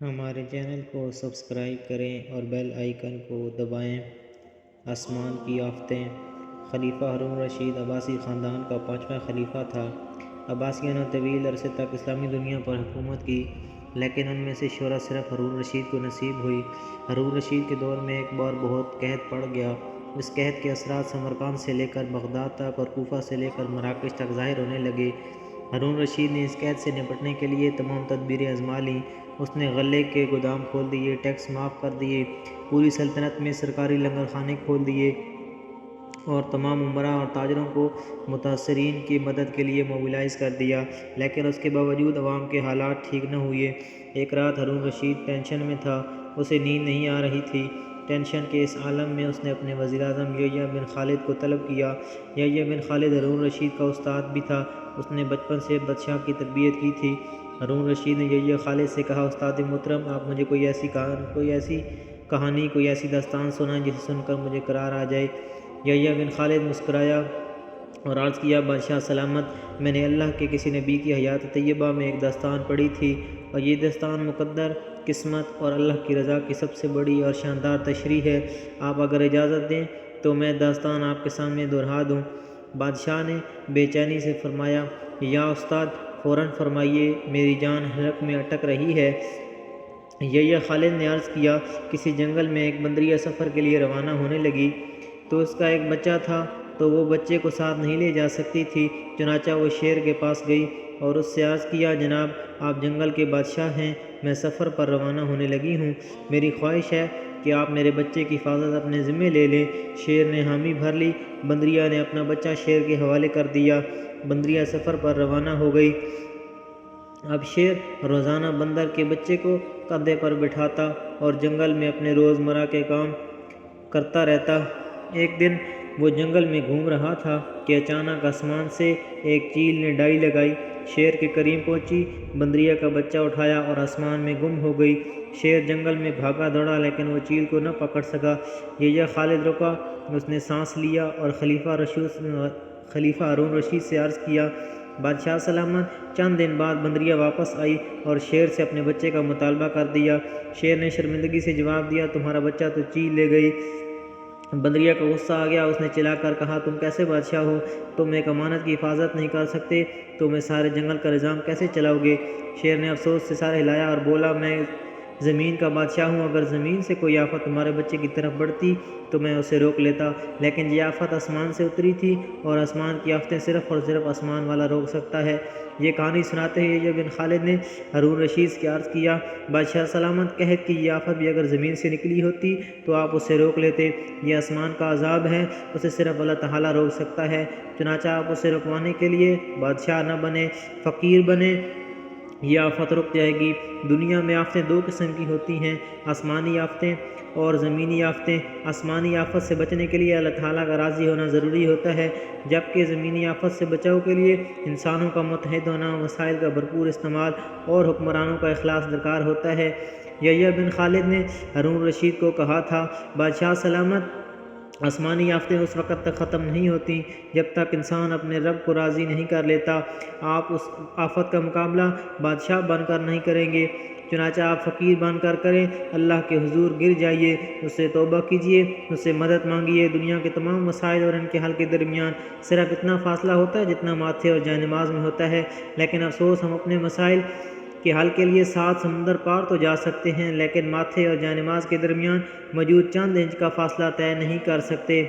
ہمارے چینل کو سبسکرائب کریں اور بیل آئیکن کو دبائیں۔ آسمان کی آفتیں۔ خلیفہ ہارون رشید عباسی خاندان کا 5واں خلیفہ تھا۔ عباسیوں نے طویل عرصے تک اسلامی دنیا پر حکومت کی، لیکن ان میں سے شہرت صرف ہارون رشید کو نصیب ہوئی۔ ہارون رشید کے دور میں ایک بار بہت قحط پڑ گیا۔ اس قحط کے اثرات سمرقند سے لے کر بغداد تک اور کوفہ سے لے کر مراکش تک ظاہر ہونے لگے۔ ہارون رشید نے اس قحط سے نپٹنے کے لیے تمام تدبیریں آزما لیں۔ اس نے غلے کے گودام کھول دیے، ٹیکس معاف کر دیے، پوری سلطنت میں سرکاری لنگر خانے کھول دیے اور تمام امراء اور تاجروں کو متاثرین کی مدد کے لیے موبلائز کر دیا، لیکن اس کے باوجود عوام کے حالات ٹھیک نہ ہوئے۔ ایک رات ہارون رشید ٹینشن میں تھا، اسے نیند نہیں آ رہی تھی۔ ٹینشن کے اس عالم میں اس نے اپنے وزیر اعظم یحییٰ بن خالد کو طلب کیا۔ یحییٰ بن خالد ہارون رشید کا استاد بھی تھا، اس نے بچپن سے بادشاہ کی تربیت کی تھی۔ ہارون رشید نے یحییٰ خالد سے کہا، استاد محترم، آپ مجھے کوئی ایسی کہانی، کوئی ایسی داستان سنائیں جسے سن کر مجھے قرار آ جائے۔ یحییٰ بن خالد مسکرایا اور عرض کیا، بادشاہ سلامت، میں نے اللہ کے کسی نبی کی حیات طیبہ میں ایک داستان پڑھی تھی، اور یہ داستان مقدر، قسمت اور اللہ کی رضا کی سب سے بڑی اور شاندار تشریح ہے۔ آپ اگر اجازت دیں تو میں داستان آپ کے سامنے دہرا دوں۔ بادشاہ نے بے چینی سے فرمایا، یا استاد، فوراً فرمائیے، میری جان حلق میں اٹک رہی ہے۔ یحییٰ خالد نے عرض کیا، کسی جنگل میں ایک بندریہ سفر کے لیے روانہ ہونے لگی تو اس کا ایک بچہ تھا، تو وہ بچے کو ساتھ نہیں لے جا سکتی تھی، چنانچہ وہ شیر کے پاس گئی اور اس سے عرض کیا، جناب، آپ جنگل کے بادشاہ ہیں، میں سفر پر روانہ ہونے لگی ہوں، میری خواہش ہے کہ آپ میرے بچے کی حفاظت اپنے ذمے لے لیں۔ شیر نے حامی بھر لی، بندریہ نے اپنا بچہ شیر کے حوالے کر دیا، بندریہ سفر پر روانہ ہو گئی۔ اب شیر روزانہ بندر کے بچے کو کندھے پر بٹھاتا اور جنگل میں اپنے روزمرہ کے کام کرتا رہتا۔ ایک دن وہ جنگل میں گھوم رہا تھا کہ اچانک آسمان سے ایک چیل نے ڈائی لگائی، شیر کے قریب پہنچی، بندریہ کا بچہ اٹھایا اور آسمان میں گم ہو گئی۔ شیر جنگل میں بھاگا دوڑا لیکن وہ چیل کو نہ پکڑ سکا۔ یحییٰ خالد رکا، اس نے سانس لیا اور خلیفہ ہارون رشید سے عرض کیا، بادشاہ سلامت، چند دن بعد بندریہ واپس آئی اور شیر سے اپنے بچے کا مطالبہ کر دیا۔ شیر نے شرمندگی سے جواب دیا، تمہارا بچہ تو چیل لے گئی۔ بندریہ کو غصہ آ گیا، اس نے چلا کر کہا، تم کیسے بادشاہ ہو؟ تم ایک امانت کی حفاظت نہیں کر سکتے، تم اس سارے جنگل کا نظام کیسے چلاؤ گے؟ شیر نے افسوس سے سر ہلایا اور بولا، میں زمین کا بادشاہ ہوں، اگر زمین سے کوئی آفت تمہارے بچے کی طرف بڑھتی تو میں اسے روک لیتا، لیکن یہ آفت آسمان سے اتری تھی اور آسمان کی آفتیں صرف اور صرف آسمان والا روک سکتا ہے۔ یہ کہانی سناتے ہوئے یحییٰ بن خالد نے ہارون رشید سے عرض کیا، بادشاہ سلامت، قحط کی یہ آفت بھی اگر زمین سے نکلی ہوتی تو آپ اسے روک لیتے، یہ آسمان کا عذاب ہے، اسے صرف اللہ تعالیٰ روک سکتا ہے، چنانچہ آپ اسے رکوانے کے لیے بادشاہ نہ بنے، فقیر بنے، یہ آفت رک جائے گی۔ دنیا میں آفتیں دو قسم کی ہوتی ہیں، آسمانی آفتیں اور زمینی آفتیں۔ آسمانی آفت سے بچنے کے لیے اللہ تعالیٰ کا راضی ہونا ضروری ہوتا ہے، جبکہ زمینی آفت سے بچاؤ کے لیے انسانوں کا متحد ہونا، وسائل کا بھرپور استعمال اور حکمرانوں کا اخلاص درکار ہوتا ہے۔ یحییٰ بن خالد نے ہارون رشید کو کہا تھا، بادشاہ سلامت، آسمانی آفتیں اس وقت تک ختم نہیں ہوتیں جب تک انسان اپنے رب کو راضی نہیں کر لیتا۔ آپ اس آفت کا مقابلہ بادشاہ بن کر نہیں کریں گے، چنانچہ آپ فقیر بن کر کریں، اللہ کے حضور گر جائیے، اس سے توبہ کیجیے، اس سے مدد مانگیے۔ دنیا کے تمام مسائل اور ان کے حل کے درمیان صرف اتنا فاصلہ ہوتا ہے جتنا ماتھے اور جائے نماز میں ہوتا ہے، لیکن افسوس، ہم اپنے مسائل کے حل کے لیے 7 سمندر پار تو جا سکتے ہیں، لیکن ماتھے اور جائے نماز کے درمیان موجود چند انچ کا فاصلہ طے نہیں کر سکتے۔